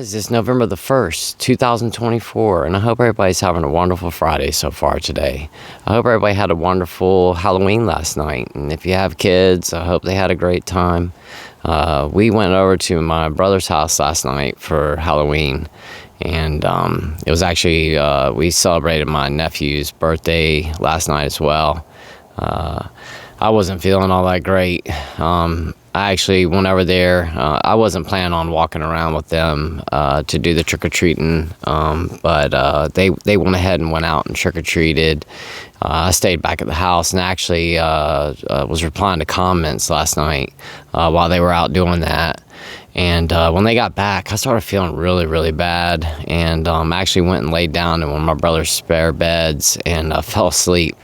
guys, it's November the 1st, 2024, and I hope everybody's having a wonderful Friday so far today. I hope everybody had a wonderful Halloween last night, and if you have kids, I hope they had a great time. We went over to my brother's house last night for Halloween, and it was actually, we celebrated my nephew's birthday last night as well. I wasn't feeling all that great. I actually went over there. I wasn't planning on walking around with them to do the trick-or-treating, but they went ahead and went out and trick-or-treated. I stayed back at the house and actually was replying to comments last night while they were out doing that. And when they got back, I started feeling really, really bad, and actually went and laid down in one of my brother's spare beds and fell asleep.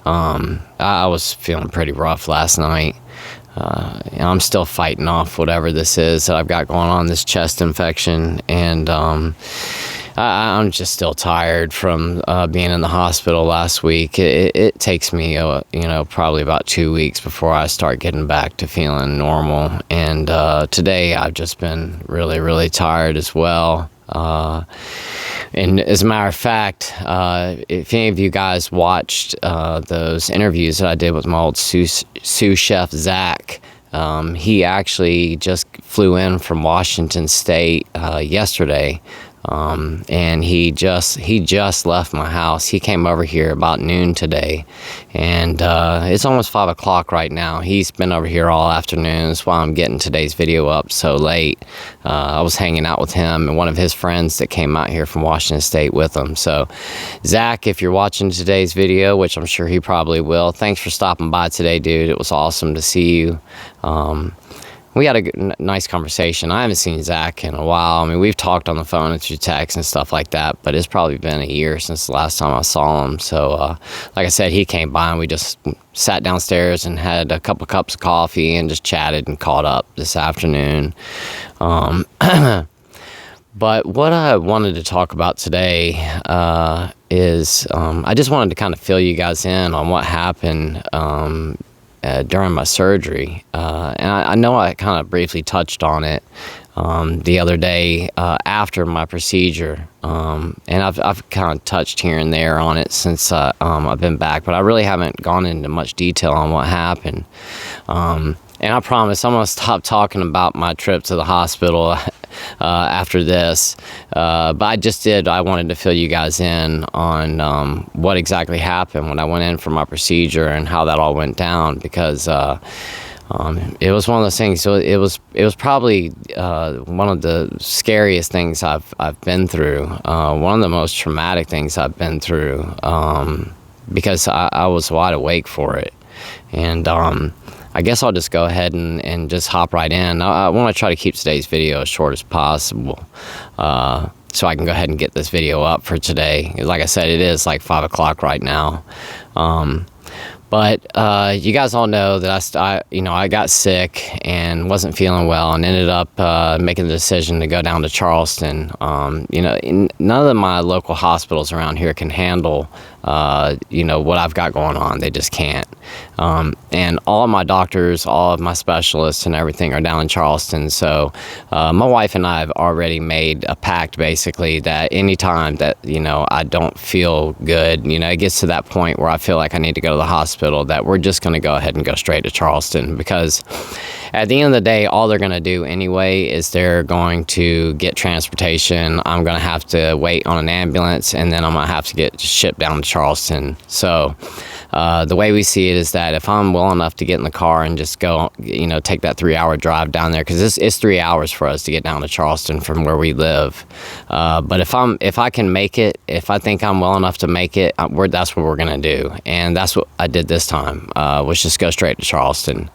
I was feeling pretty rough last night. I'm still fighting off whatever this is that I've got going on, this chest infection, and I'm just still tired from being in the hospital last week. It takes me, probably about 2 weeks before I start getting back to feeling normal, and today I've just been really, really tired as well. And as a matter of fact, if any of you guys watched those interviews that I did with my old sous chef, Zach, he actually just flew in from Washington State yesterday. And he just left my house. He came over here about noon today, and it's almost 5 o'clock right now. He's been over here all afternoon. That's why I'm getting today's video up so late. I was hanging out with him and one of his friends that came out here from Washington State with him. So, Zach, if you're watching today's video, which I'm sure he probably will, thanks for stopping by today, dude. It was awesome to see you. We had a nice conversation. I haven't seen Zach in a while. I mean, we've talked on the phone and through text and stuff like that, but it's probably been a year since the last time I saw him. So, like I said, he came by and we just sat downstairs and had a couple cups of coffee and just chatted and caught up this afternoon. But what I wanted to talk about today is I just wanted to kind of fill you guys in on what happened during my surgery, and I know I kind of briefly touched on it the other day after my procedure, and I've kind of touched here and there on it since I've been back, but I really haven't gone into much detail on what happened. And I promise I'm going to stop talking about my trip to the hospital after this. But I wanted to fill you guys in on what exactly happened when I went in for my procedure and how that all went down, because it was one of those things. So it was probably one of the scariest things I've been through. One of the most traumatic things I've been through, because I was wide awake for it. And I guess I'll just go ahead and just hop right in. I want to try to keep today's video as short as possible, so I can go ahead and get this video up for today. Like I said, it is like 5 o'clock right now. But you guys all know that I got sick and wasn't feeling well, and ended up making the decision to go down to Charleston. None of my local hospitals around here can handle what I've got going on. They just can't. And all of my doctors, all of my specialists and everything are down in Charleston. So my wife and I have already made a pact, basically, that anytime that, I don't feel good, it gets to that point where I feel like I need to go to the hospital, that we're just going to go ahead and go straight to Charleston, because at the end of the day, all they're going to do anyway is they're going to get transportation. I'm going to have to wait on an ambulance, and then I'm going to have to get shipped down to Charleston. So the way we see it is that if I'm well enough to get in the car and just go, take that 3-hour drive down there, because it's 3 hours for us to get down to Charleston from where we live. But if I can make it, if I think I'm well enough to make it, that's what we're going to do. And that's what I did this time, was just go straight to Charleston.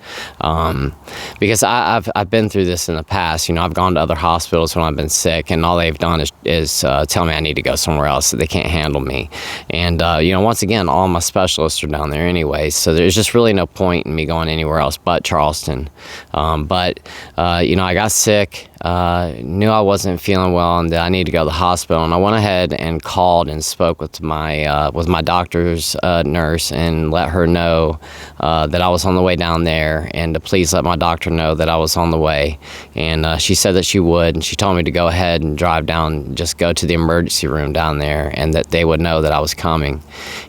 Because I've been through this in the past. I've gone to other hospitals when I've been sick, and all they've done is tell me I need to go somewhere else, that they can't handle me. And once again, all my specialists are down there anyway, so there's just really no point in me going anywhere else but Charleston. But I got sick, knew I wasn't feeling well, and that I needed to go to the hospital, and I went ahead and called and spoke with my doctor's nurse, and let her know that I was on the way down there, and to please let my doctor doctor know that I was on the way. And she said that she would, and she told me to go ahead and drive down, just go to the emergency room down there, and that they would know that I was coming.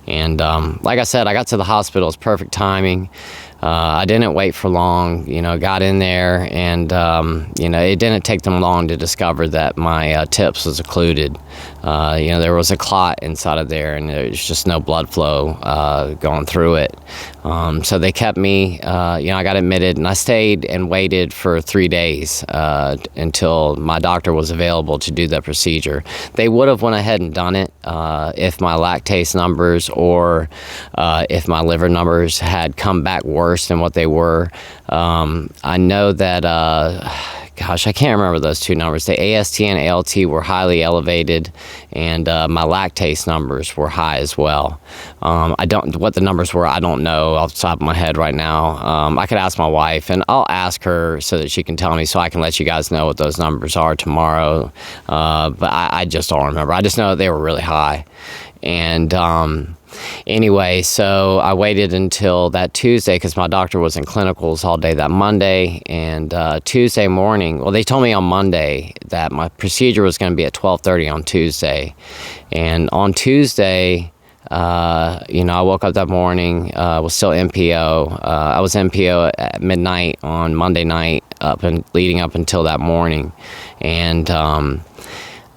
And like I said, I got to the hospital. It was perfect timing. I didn't wait for long, got in there, and, it didn't take them long to discover that my tips was occluded. There was a clot inside of there, and there's just no blood flow going through it. So they kept me, I got admitted, and I stayed and waited for 3 days until my doctor was available to do the procedure. They would have went ahead and done it if my lactase numbers or if my liver numbers had come back worse than what they were. I know that, I can't remember those two numbers. The AST and ALT were highly elevated, and my lactase numbers were high as well. What the numbers were, I don't know off the top of my head right now. I could ask my wife, and I'll ask her so that she can tell me, so I can let you guys know what those numbers are tomorrow. But I just don't remember. I just know that they were really high. And anyway, so I waited until that Tuesday because my doctor was in clinicals all day that Monday. And Tuesday morning, well, they told me on Monday that my procedure was going to be at 12:30 on Tuesday. And on Tuesday, I woke up that morning, was still NPO. I was NPO at midnight on Monday night leading up until that morning. And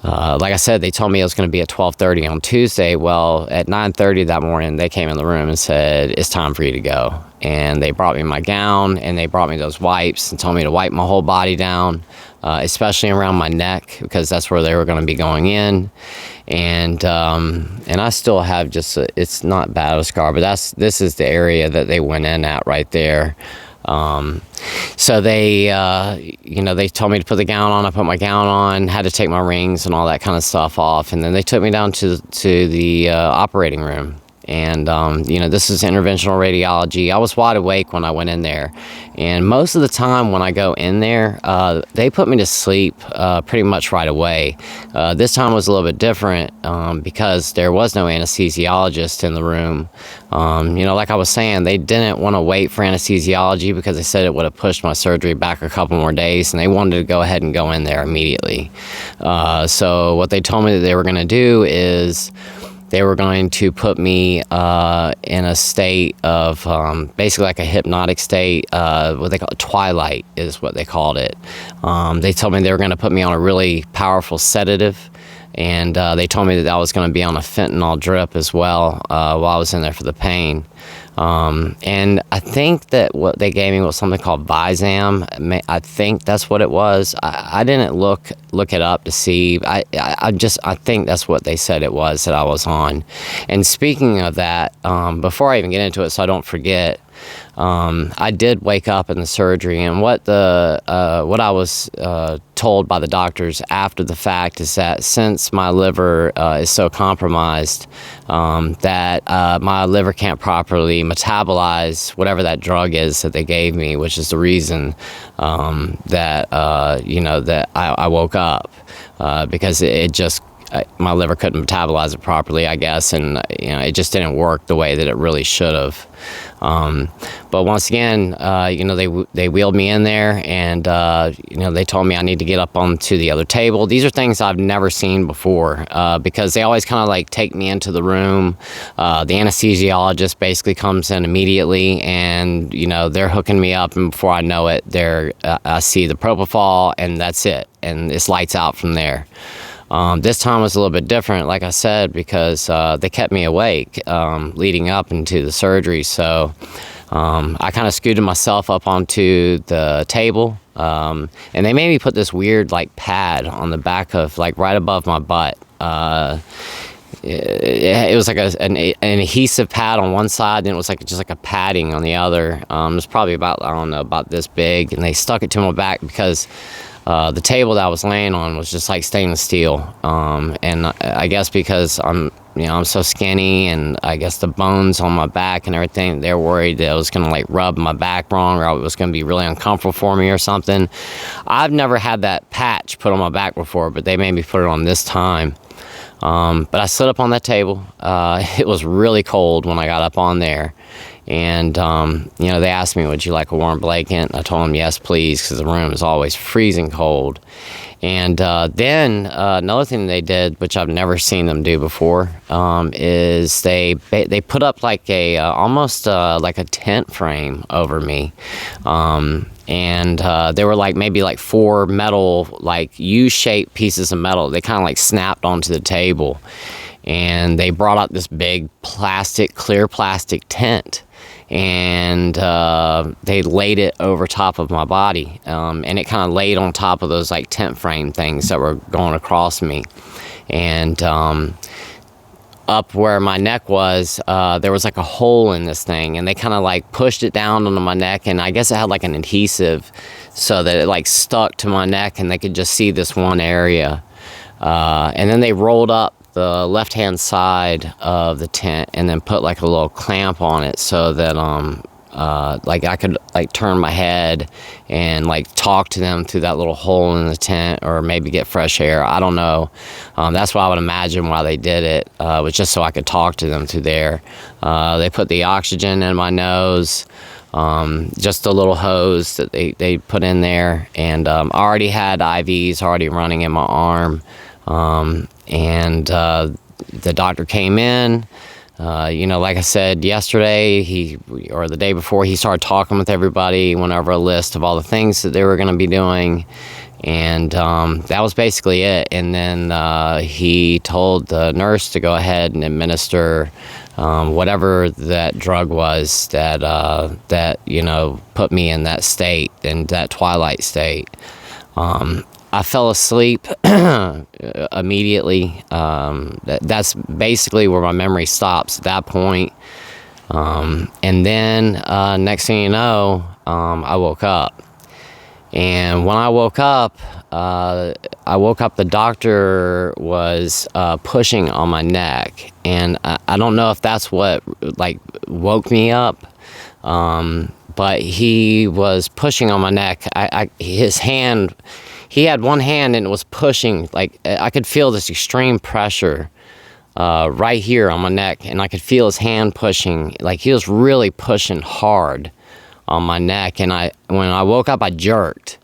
like I said, they told me it was going to be at 12:30 on Tuesday. Well, at 9:30 that morning, they came in the room and said, it's time for you to go. And they brought me my gown, and they brought me those wipes and told me to wipe my whole body down, especially around my neck, because that's where they were going to be going in. And I still have it's not bad of a scar, but this is the area that they went in at right there. So they told me to put the gown on. I put my gown on, had to take my rings and all that kind of stuff off. And then they took me down to the operating room. And, this is interventional radiology. I was wide awake when I went in there. And most of the time when I go in there, they put me to sleep pretty much right away. This time was a little bit different because there was no anesthesiologist in the room. Like I was saying, they didn't want to wait for anesthesiology because they said it would have pushed my surgery back a couple more days, and they wanted to go ahead and go in there immediately. So what they told me that they were going to do is they were going to put me in a state of basically like a hypnotic state. What they call twilight is what they called it. They told me they were going to put me on a really powerful sedative, and they told me that I was going to be on a fentanyl drip as well while I was in there for the pain. And I think that what they gave me was something called Vizam. I think that's what it was. I didn't look it up to see. I think that's what they said it was that I was on. And speaking of that, before I even get into it, so I don't forget, I did wake up in the surgery, and what I was told by the doctors after the fact is that since my liver is so compromised, that my liver can't properly metabolize whatever that drug is that they gave me, which is the reason that I woke up because my liver couldn't metabolize it properly, I guess, and it just didn't work the way that it really should have. But once again, they wheeled me in there, and they told me I need to get up onto the other table. These are things I've never seen before because they always kind of like take me into the room. The anesthesiologist basically comes in immediately, and they're hooking me up, and before I know it, I see the propofol, and that's it, and it's lights out from there. This time was a little bit different, like I said, because they kept me awake leading up into the surgery. So I kind of scooted myself up onto the table, and they made me put this weird like pad on the back of right above my butt. It was like an adhesive pad on one side, and it was just like a padding on the other. It was probably about this big, and they stuck it to my back because the table that I was laying on was just like stainless steel. And I guess because I'm so skinny, and I guess the bones on my back and everything, they're worried that it was going to rub my back wrong, or it was going to be really uncomfortable for me or something. I've never had that patch put on my back before, but they made me put it on this time. But I slid up on that table. It was really cold when I got up on there. And, they asked me, would you like a warm blanket? I told them, yes, please, because the room is always freezing cold. And then another thing they did, which I've never seen them do before, is they put up like a almost like a tent frame over me. And they were like maybe like 4 metal, like U-shaped pieces of metal. They kind of like snapped onto the table. And they brought out this big clear plastic tent. And they laid it over top of my body, and it kind of laid on top of those like tent frame things that were going across me. And up where my neck was, there was like a hole in this thing, and they kind of like pushed it down onto my neck, and I guess it had like an adhesive so that it like stuck to my neck, and they could just see this one area. And then they rolled up the left-hand side of the tent and then put like a little clamp on it so that like I could like turn my head and like talk to them through that little hole in the tent, or maybe get fresh air. I don't know. That's why I would imagine why they did it, was just so I could talk to them through there. They put the oxygen in my nose, just a little hose that they put in there, and I already had IVs already running in my arm. And the doctor came in, like I said yesterday, or the day before, he started talking with everybody, went over a list of all the things that they were going to be doing, and that was basically it. And then he told the nurse to go ahead and administer whatever that drug was that put me in that state, in that twilight state. I fell asleep immediately. That's basically where my memory stops at that point. And then next thing you know, I woke up. And when I woke up, the doctor was pushing on my neck. And I don't know if that's what like woke me up. But he was pushing on my neck. His hand... He had one hand and it was pushing, like I could feel this extreme pressure right here on my neck, and I could feel his hand pushing, like he was really pushing hard on my neck. And when I woke up, I jerked,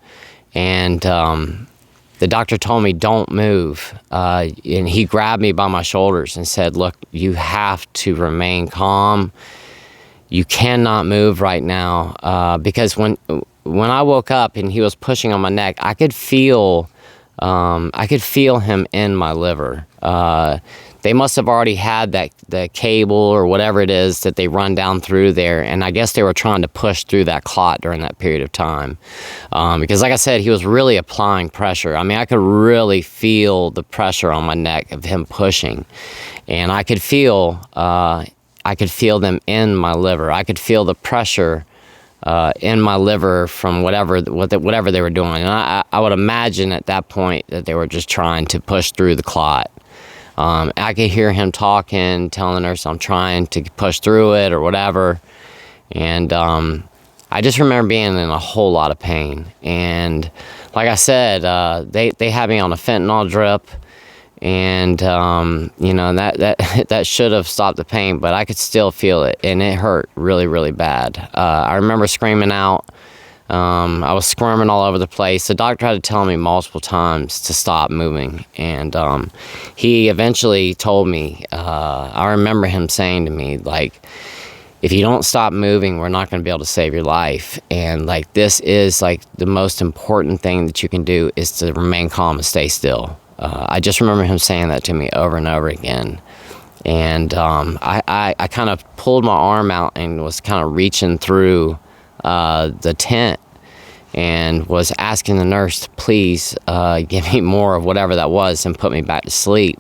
and the doctor told me, don't move. And he grabbed me by my shoulders and said, look, you have to remain calm. You cannot move right now, because when I woke up and he was pushing on my neck, I could feel him in my liver. They must have already had the cable or whatever it is that they run down through there, and I guess they were trying to push through that clot during that period of time. Because like I said, he was really applying pressure. I mean, I could really feel the pressure on my neck of him pushing, and I could feel them in my liver. I could feel the pressure in my liver from whatever they were doing. And I would imagine at that point that they were just trying to push through the clot. I could hear him talking, telling the nurse I'm trying to push through it or whatever. And I just remember being in a whole lot of pain. And like I said, they had me on a fentanyl drip. And that should have stopped the pain, but I could still feel it, and it hurt really, really bad. I remember screaming out. I was squirming all over the place. The doctor had to tell me multiple times to stop moving, and he eventually told me, I remember him saying to me, like, if you don't stop moving, we're not going to be able to save your life. And like, this is like the most important thing that you can do, is to remain calm and stay still. I just remember him saying that to me over and over again. And I kind of pulled my arm out and was kind of reaching through the tent and was asking the nurse to please give me more of whatever that was and put me back to sleep.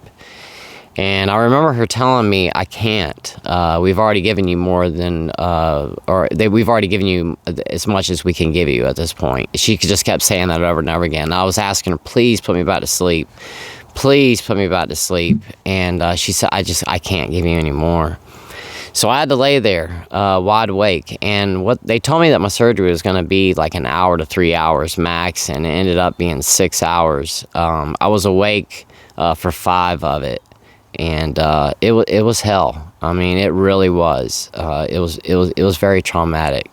And I remember her telling me, I can't. We've already given you more than, we've already given you as much as we can give you at this point. She just kept saying that over and over again. I was asking her, please put me back to sleep. Please put me back to sleep. And she said, I can't give you any more. So I had to lay there wide awake. And what they told me that my surgery was going to be like an hour to 3 hours max, and it ended up being 6 hours. I was awake for 5 of it. and it was hell. I mean, it really was. It was very traumatic.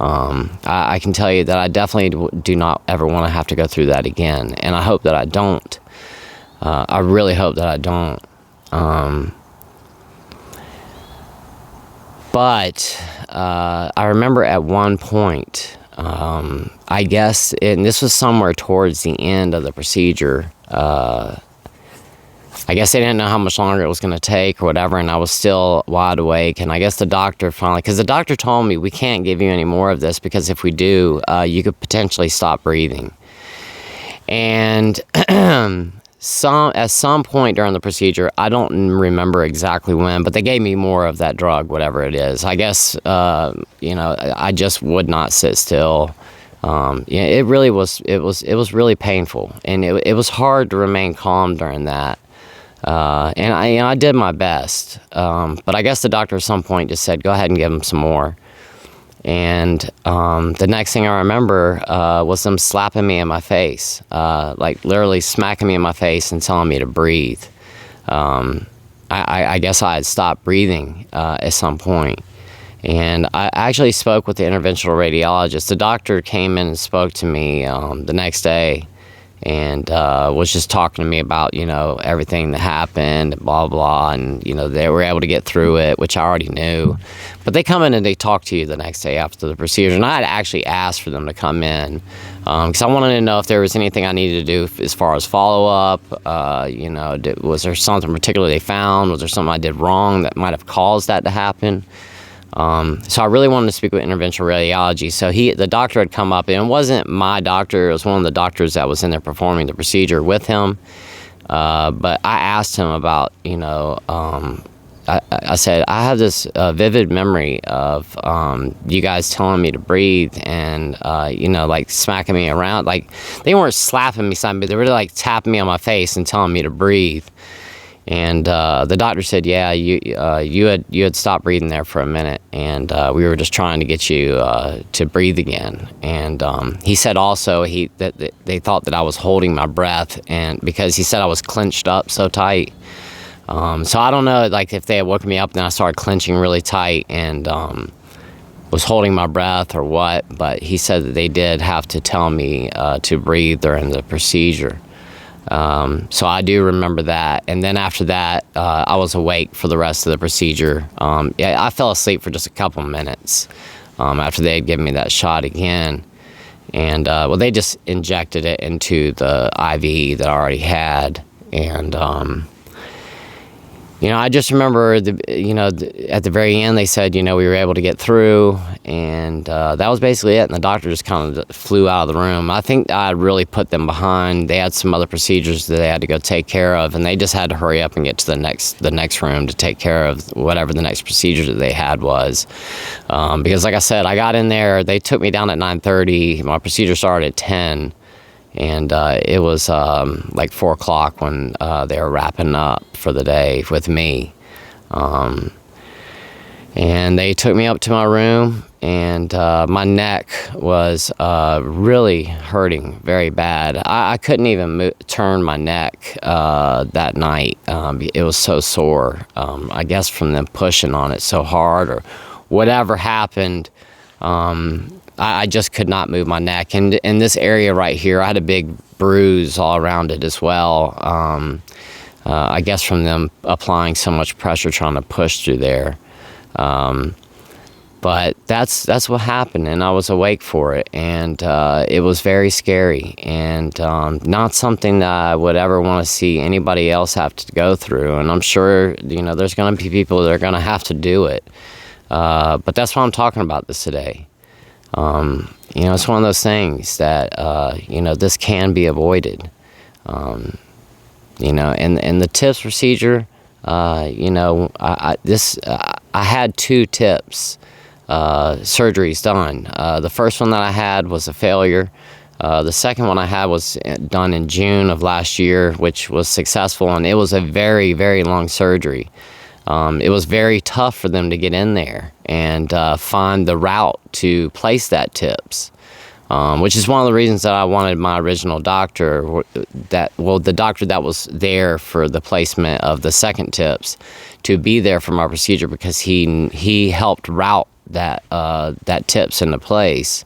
I can tell you that I definitely do not ever want to have to go through that again, and I hope that I don't. I really hope that I don't. But I remember at one point, I guess, and this was somewhere towards the end of the procedure, I guess they didn't know how much longer it was going to take or whatever, and I was still wide awake. And I guess the doctor finally, because the doctor told me, we can't give you any more of this, because if we do, you could potentially stop breathing. And at some point during the procedure, I don't remember exactly when, but they gave me more of that drug, whatever it is. I guess, I just would not sit still. It really was, it was really painful, and it was hard to remain calm during that. And I did my best. But I guess the doctor at some point just said, go ahead and give him some more. And the next thing I remember was them slapping me in my face, like literally smacking me in my face and telling me to breathe. I guess I had stopped breathing at some point. And I actually spoke with the interventional radiologist. The doctor came in and spoke to me the next day, and was just talking to me about, everything that happened, blah, blah, and, they were able to get through it, which I already knew. But they come in and they talk to you the next day after the procedure, and I had actually asked for them to come in, because I wanted to know if there was anything I needed to do as far as follow-up. Was there something particular they found? Was there something I did wrong that might have caused that to happen? So I really wanted to speak with interventional radiology. So the doctor had come up, and it wasn't my doctor, it was one of the doctors that was in there performing the procedure with him. But I asked him about, I said, I have this vivid memory of you guys telling me to breathe and, like smacking me around. Like, they weren't slapping me, but they were like tapping me on my face and telling me to breathe. And the doctor said, yeah, you had stopped breathing there for a minute, and we were just trying to get you to breathe again. And he said also that they thought that I was holding my breath, and because he said I was clenched up so tight. So I don't know, like, if they had woken me up and I started clenching really tight and was holding my breath or what, but he said that they did have to tell me to breathe during the procedure. So I do remember that. And then after that, I was awake for the rest of the procedure. I fell asleep for just a couple minutes after they had given me that shot again. And, they just injected it into the IV that I already had. And, I just remember, at the very end, they said, we were able to get through, and that was basically it. And the doctor just kind of flew out of the room. I think I really put them behind. They had some other procedures that they had to go take care of, and they just had to hurry up and get to the next room to take care of whatever the next procedure that they had was. Because, like I said, I got in there. They took me down at 9:30. My procedure started at 10. And it was like 4 o'clock when they were wrapping up for the day with me. And they took me up to my room, and my neck was really hurting very bad. I couldn't even turn my neck that night. It was so sore, I guess from them pushing on it so hard or whatever happened. I just could not move my neck. And in this area right here, I had a big bruise all around it as well. I guess from them applying so much pressure trying to push through there. But that's what happened, and I was awake for it. And it was very scary, and not something that I would ever want to see anybody else have to go through. And I'm sure, there's going to be people that are going to have to do it. But that's why I'm talking about this today. It's one of those things that, this can be avoided. And the TIPS procedure, I had 2 TIPS surgeries done. The first one that I had was a failure. The second one I had was done in June of last year, which was successful, and it was a very, very long surgery. It was very tough for them to get in there and find the route to place that TIPS. which is one of the reasons that I wanted my original doctor, the doctor that was there for the placement of the second tips, to be there for my procedure, because he helped route that tips into place.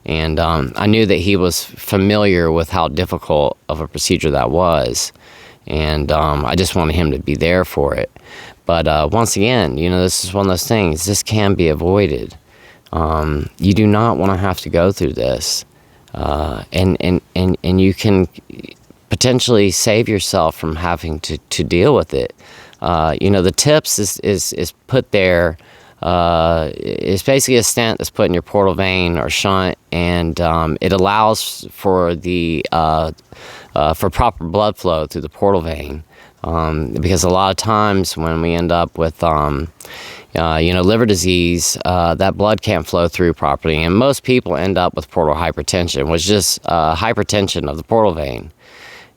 And I knew that he was familiar with how difficult of a procedure that was. And I just wanted him to be there for it. But once again, this is one of those things. This can be avoided. You do not want to have to go through this. And you can potentially save yourself from having to deal with it. The tips is put there. It's basically a stent that's put in your portal vein or shunt, and it allows for for proper blood flow through the portal vein. Because a lot of times when we end up with liver disease, that blood can't flow through properly, and most people end up with portal hypertension, which is hypertension of the portal vein.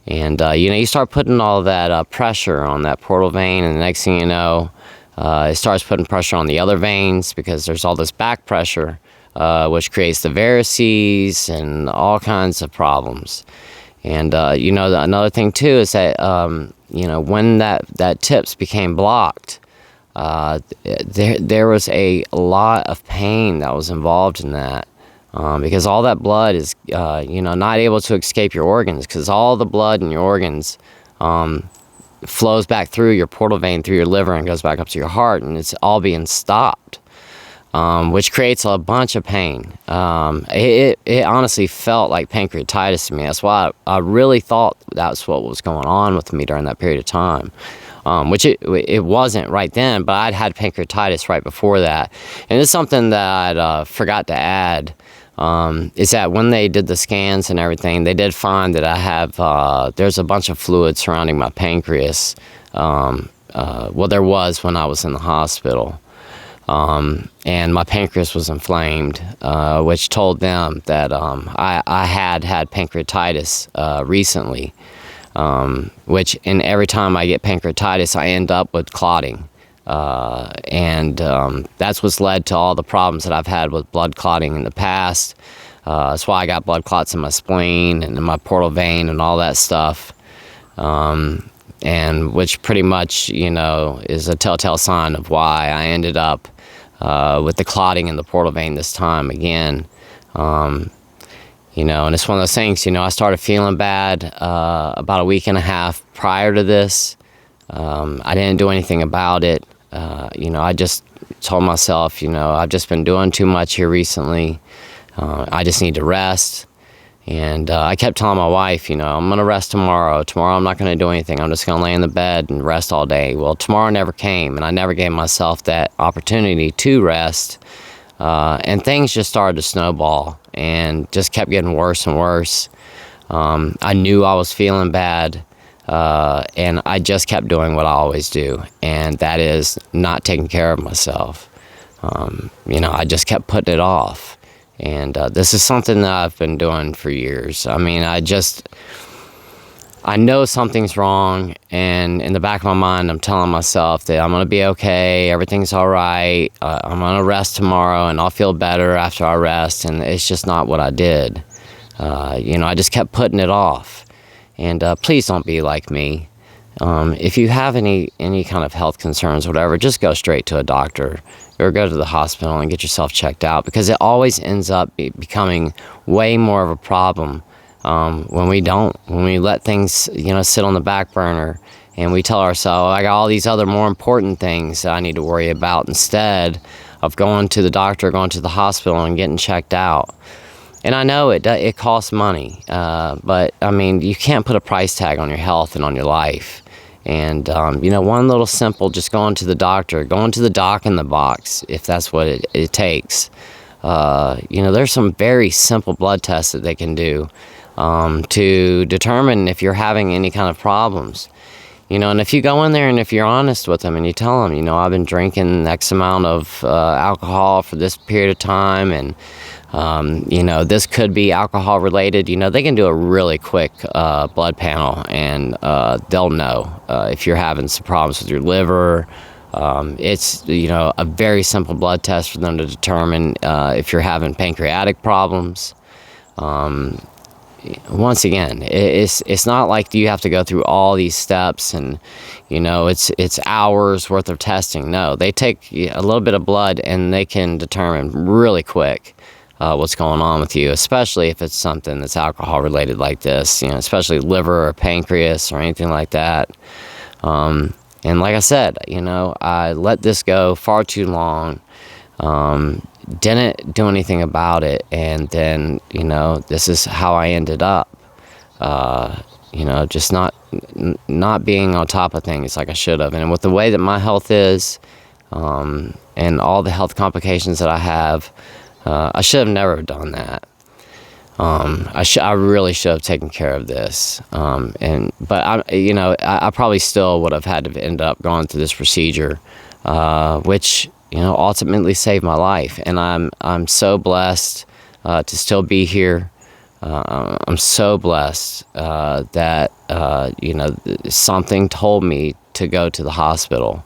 And you start putting all that pressure on that portal vein, and the next thing you know, it starts putting pressure on the other veins, because there's all this back pressure, which creates the varices and all kinds of problems. And another thing too is that when that tips became blocked, there was a lot of pain that was involved in that, because all that blood is not able to escape your organs, because all the blood in your organs flows back through your portal vein, through your liver, and goes back up to your heart, and it's all being stopped, which creates a bunch of pain. It honestly felt like pancreatitis to me. That's why I really thought that's what was going on with me during that period of time, which it wasn't right then, but I'd had pancreatitis right before that. And it's something that I forgot to add, is that when they did the scans and everything, they did find that I have, there's a bunch of fluid surrounding my pancreas. There was when I was in the hospital. And my pancreas was inflamed, which told them that I had pancreatitis recently, and every time I get pancreatitis, I end up with clotting. And that's what's led to all the problems that I've had with blood clotting in the past. That's why I got blood clots in my spleen and in my portal vein and all that stuff. And which pretty much, is a telltale sign of why I ended up with the clotting in the portal vein this time again. And it's one of those things, I started feeling bad about a week and a half prior to this. I didn't do anything about it. I just told myself, I've just been doing too much here recently. I just need to rest. And I kept telling my wife, I'm going to rest tomorrow. Tomorrow I'm not going to do anything. I'm just going to lay in the bed and rest all day. Well, tomorrow never came, and I never gave myself that opportunity to rest. And things just started to snowball and just kept getting worse and worse. I knew I was feeling bad, and I just kept doing what I always do, and that is not taking care of myself. I just kept putting it off. And this is something that I've been doing for years. I mean, I know something's wrong, and in the back of my mind, I'm telling myself that I'm going to be okay, everything's all right, I'm going to rest tomorrow, and I'll feel better after I rest, and it's just not what I did. I just kept putting it off. And please don't be like me. If you have any kind of health concerns, whatever, just go straight to a doctor or go to the hospital and get yourself checked out, because it always ends up becoming way more of a problem when we let things sit on the back burner, and we tell ourselves, I got all these other more important things that I need to worry about, instead of going to the doctor, going to the hospital and getting checked out. And I know it costs money, but I mean, you can't put a price tag on your health and on your life. And, one little simple, just going to the doctor, going to the doc in the box, if that's what it takes. There's some very simple blood tests that they can do to determine if you're having any kind of problems. And if you go in there and if you're honest with them and you tell them, I've been drinking X amount of alcohol for this period of time, and this could be alcohol related, they can do a really quick blood panel, and they'll know if you're having some problems with your liver. It's, a very simple blood test for them to determine if you're having pancreatic problems. once again, it's not like you have to go through all these steps and, it's hours worth of testing. No, they take a little bit of blood and they can determine really quick what's going on with you, especially if it's something that's alcohol related like this, especially liver or pancreas or anything like that. And like I said, I let this go far too long. Didn't do anything about it, and then this is how I ended up. Just not being on top of things like I should have. And with the way that my health is, and all the health complications that I have, I should have never done that. I really should have taken care of this. But I probably still would have had to end up going through this procedure, which ultimately saved my life. And I'm so blessed to still be here. I'm so blessed that something told me to go to the hospital,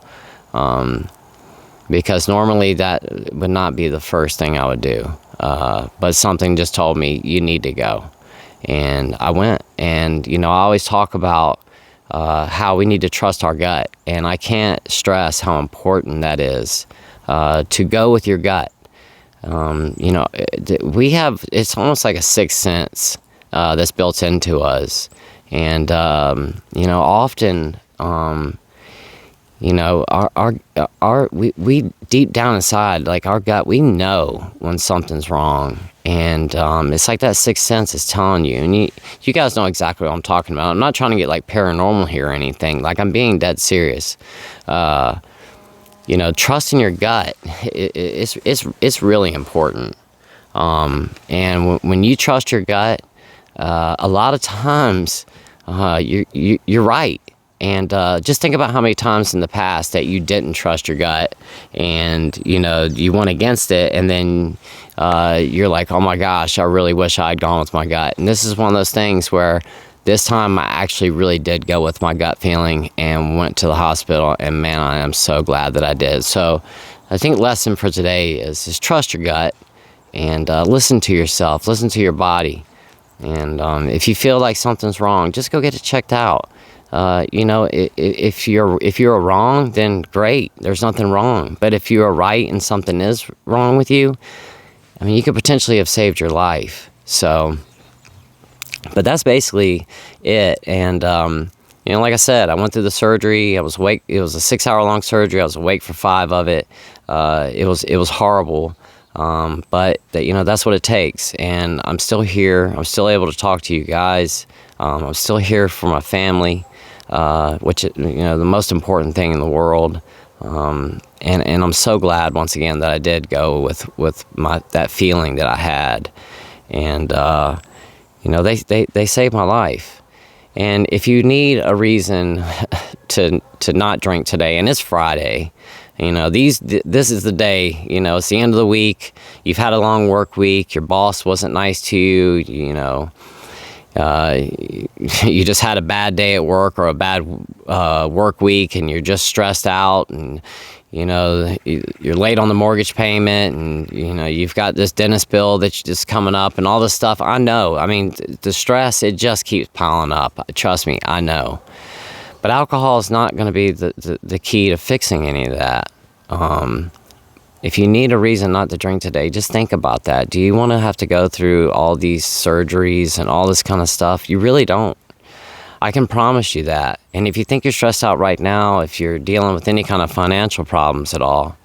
because normally that would not be the first thing I would do. But something just told me, you need to go. And I went. And, I always talk about how we need to trust our gut. And I can't stress how important that is, to go with your gut. It's almost like a sixth sense that's built into us. And, often, we deep down inside, like our gut, we know when something's wrong. And it's like that sixth sense is telling you. And you guys know exactly what I'm talking about. I'm not trying to get like paranormal here or anything. Like, I'm being dead serious. Trusting your gut, it's really important. And when you trust your gut, a lot of times you're right. And just think about how many times in the past that you didn't trust your gut, and you went against it, and then you're like, oh my gosh, I really wish I had gone with my gut. And this is one of those things where this time I actually really did go with my gut feeling and went to the hospital, and man, I am so glad that I did. So I think lesson for today is just trust your gut and listen to yourself, listen to your body. And if you feel like something's wrong, just go get it checked out. If you're wrong, then great, there's nothing wrong. But if you are right and something is wrong with you, you could potentially have saved your life. So, but that's basically it. And, like I said, I went through the surgery. I was awake. It was a 6-hour long surgery. I was awake for 5 of it. It was horrible. But that's what it takes. And I'm still here. I'm still able to talk to you guys. I'm still here for my family, which is, the most important thing in the world. And I'm so glad once again that I did go with that feeling that I had. And, they saved my life. And if you need a reason to not drink today, and it's Friday, this is the day, it's the end of the week. You've had a long work week. Your boss wasn't nice to you, you just had a bad day at work or a bad work week, and you're just stressed out, and you're late on the mortgage payment, and you've got this dentist bill that's just coming up and all this stuff. I know. The stress, it just keeps piling up. Trust me, I know. But alcohol is not going to be the key to fixing any of that. If you need a reason not to drink today, just think about that. Do you want to have to go through all these surgeries and all this kind of stuff? You really don't. I can promise you that. And if you think you're stressed out right now, if you're dealing with any kind of financial problems at all,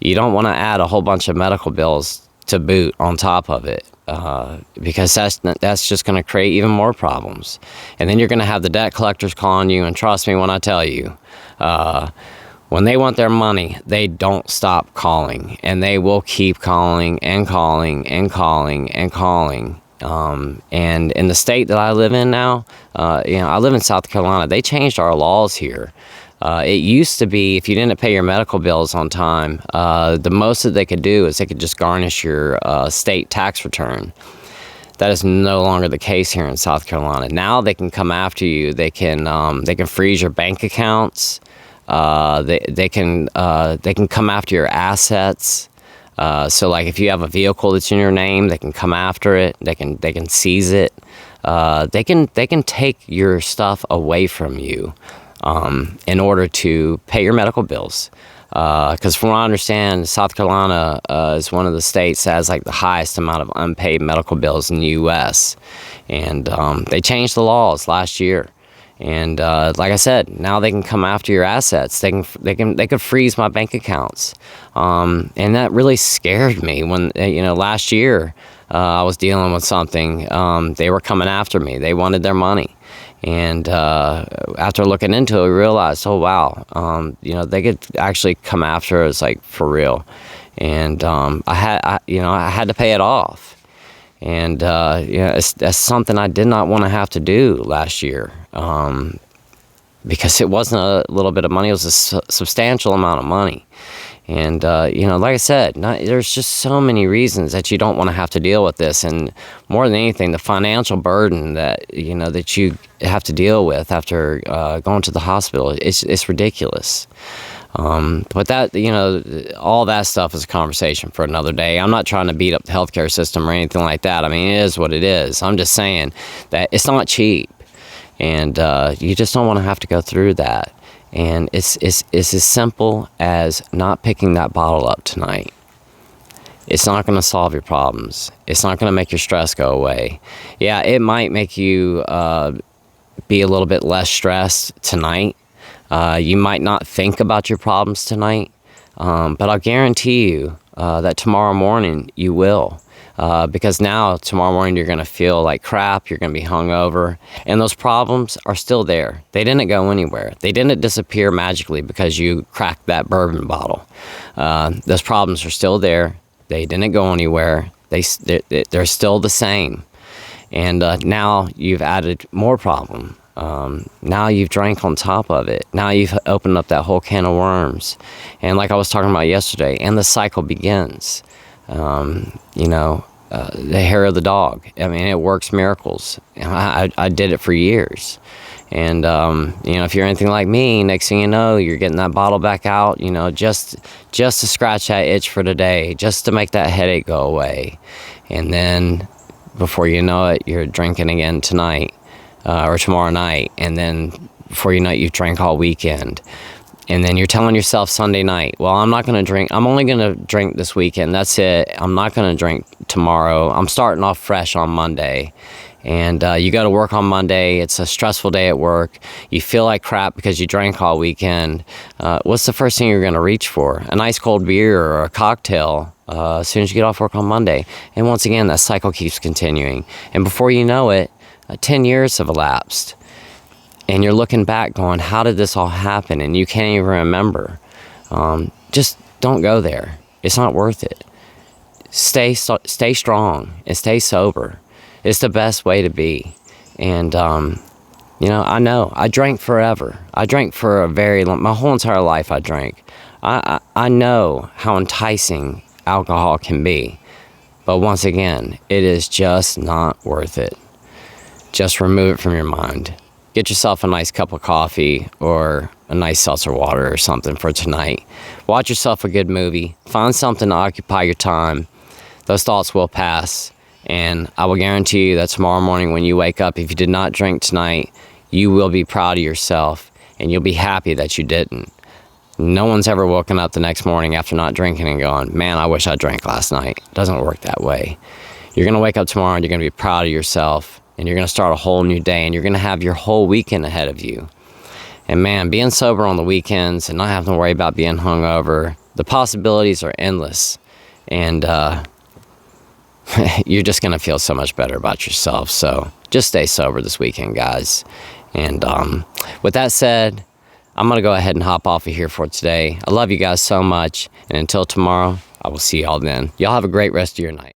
you don't want to add a whole bunch of medical bills to boot on top of it, because that's just going to create even more problems. And then you're going to have the debt collectors calling you, and trust me when I tell you, when they want their money, they don't stop calling, and they will keep calling and calling and calling and calling. And in the state that I live in now, I live in South Carolina. They changed our laws here. It used to be if you didn't pay your medical bills on time, the most that they could do is they could just garnish your state tax return. That is no longer the case here in South Carolina. Now they can come after you. They can freeze your bank accounts. They can come after your assets. So like if you have a vehicle that's in your name, they can come after it. They can seize it. They can take your stuff away from you in order to pay your medical bills. Because from what I understand, South Carolina is one of the states that has like the highest amount of unpaid medical bills in the U.S. And they changed the laws last year. And like I said, now they can come after your assets. They could freeze my bank accounts. And that really scared me when last year I was dealing with something. They were coming after me. They wanted their money. And after looking into it, we realized, oh wow, they could actually come after us like for real. And I had to pay it off. And that's something I did not want to have to do last year, because it wasn't a little bit of money; it was a substantial amount of money. And like I said, there's just so many reasons that you don't want to have to deal with this, and more than anything, the financial burden that that you have to deal with after going to the hospital, it's ridiculous. But that, all that stuff is a conversation for another day. I'm not trying to beat up the healthcare system or anything like that. I mean, it is what it is. I'm just saying that it's not cheap, and you just don't want to have to go through that. And it's as simple as not picking that bottle up tonight. It's not going to solve your problems. It's not going to make your stress go away. Yeah, it might make you be a little bit less stressed tonight. You might not think about your problems tonight, but I'll guarantee you that tomorrow morning you will. Because now, tomorrow morning, you're going to feel like crap, you're going to be hungover, and those problems are still there. They didn't go anywhere. They didn't disappear magically because you cracked that bourbon bottle. Those problems are still there. They didn't go anywhere. They're still the same. And now you've added more problem. Now you've drank on top of it. Now you've opened up that whole can of worms. And like I was talking about yesterday, and the cycle begins. The hair of the dog. I mean, it works miracles. I did it for years. And, if you're anything like me, next thing you know, you're getting that bottle back out, just to scratch that itch for today, just to make that headache go away. And then before you know it, you're drinking again tonight. Or tomorrow night, and then before you know it, you've drank all weekend. And then you're telling yourself Sunday night, well, I'm not going to drink. I'm only going to drink this weekend. That's it. I'm not going to drink tomorrow. I'm starting off fresh on Monday. And you go to work on Monday. It's a stressful day at work. You feel like crap because you drank all weekend. What's the first thing you're going to reach for? An ice cold beer or a cocktail as soon as you get off work on Monday. And once again, that cycle keeps continuing. And before you know it, 10 years have elapsed, and you're looking back going, how did this all happen? And you can't even remember. Just don't go there. It's not worth it. Stay strong and stay sober. It's the best way to be. And, I know I drank forever. I drank for a very long, my whole entire life I drank. I know how enticing alcohol can be. But once again, it is just not worth it. Just remove it from your mind. Get yourself a nice cup of coffee or a nice seltzer water or something for tonight. Watch yourself a good movie. Find something to occupy your time. Those thoughts will pass. And I will guarantee you that tomorrow morning when you wake up, if you did not drink tonight, you will be proud of yourself and you'll be happy that you didn't. No one's ever woken up the next morning after not drinking and going, man, I wish I drank last night. It doesn't work that way. You're going to wake up tomorrow and you're going to be proud of yourself. And you're going to start a whole new day, and you're going to have your whole weekend ahead of you. And man, being sober on the weekends and not having to worry about being hungover, the possibilities are endless. And you're just going to feel so much better about yourself. So just stay sober this weekend, guys. And with that said, I'm going to go ahead and hop off of here for today. I love you guys so much. And until tomorrow, I will see y'all then. Y'all have a great rest of your night.